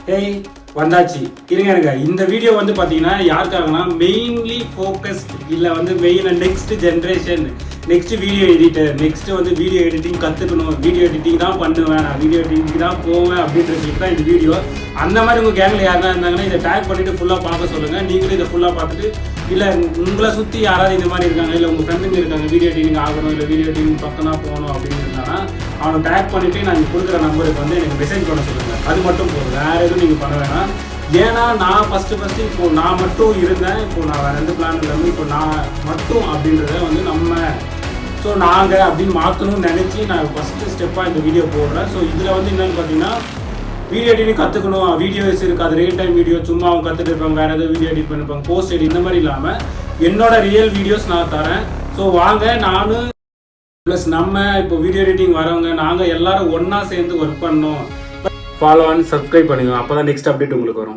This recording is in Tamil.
ஹேய் வந்தாச்சு இருங்க. இந்த வீடியோ வந்து பார்த்தீங்கன்னா யாருக்காகனா மெயின்லி ஃபோக்கஸ்ட் இல்லை வந்து மெயினாக next generation, next video editor, next வந்து வீடியோ எடிட்டிங் கற்றுக்கணும், வீடியோ எடிட்டிங் தான் பண்ணுவேன், நான் வீடியோ எடிட்டிங் தான் போவேன் அப்படின்றதுக்கு தான் இந்த வீடியோ. அந்த மாதிரி உங்கள் கேங்கில் யாருனா இருந்தாங்கன்னா இதை டேக் பண்ணிவிட்டு ஃபுல்லாக பார்க்க சொல்லுங்கள். நீங்களும் இதை ஃபுல்லாக பார்த்துட்டு இல்லை உங்களை சுற்றி யாராவது இந்த மாதிரி இருக்காங்க, இல்லை உங்கள் ஃப்ரெண்டுங்க இருக்காங்க வீடியோ எடிட்டிங் ஆகணும், இல்லை வீடியோ எடிட்டிங் பக்கம் தான் போகணும் அப்படின்னு இருந்தாங்கன்னா அவனை டேக் பண்ணிவிட்டு நான் கொடுக்குற நம்பருக்கு வந்து எனக்கு மெசேஜ் பண்ண சொல்லுங்கள். அது மட்டும் போதும், வேறு எதுவும் நீங்கள் பண்ண வேணாம். ஏன்னா நான் ஃபஸ்ட்டு இப்போது நான் மட்டும் இருந்தேன், இப்போது நான் வேறு எந்த பிளான் இல்லாமல் இப்போ நான் மட்டும் அப்படின்றத வந்து நம்ம ஸோ நாங்கள் அப்படின்னு மாற்றணும்னு நினச்சி நான் ஃபஸ்ட்டு ஸ்டெப்பாக இந்த வீடியோ போடுறேன். ஸோ இதில் வந்து என்னென்னு பார்த்தீங்கன்னா வீடியோ எடிட்டிங் கற்றுக்கணும், வீடியோஸ் இருக்குது, அது ரியல் டைம் வீடியோ சும்மா அவங்க கற்றுட்டு இருப்பாங்க, வேறு ஏதாவது வீடியோ எடிட் பண்ணிருப்பாங்க, போஸ்ட் எடிட் இந்த மாதிரி இல்லாமல் என்னோட ரியல் வீடியோஸ் நான் தரேன். ஸோ வாங்க நானும் ப்ளஸ் நம்ம இப்போ வீடியோ எடிட்டிங் வரவங்க நாங்கள் எல்லோரும் ஒன்றா சேர்ந்து ஒர்க் பண்ணோம். ஃபாலோ அண்ட் சப்ஸ்கிரைப் பண்ணுங்க, அப்போ தான் நெக்ஸ்ட் அப்டேட் உங்களுக்கு வரும்.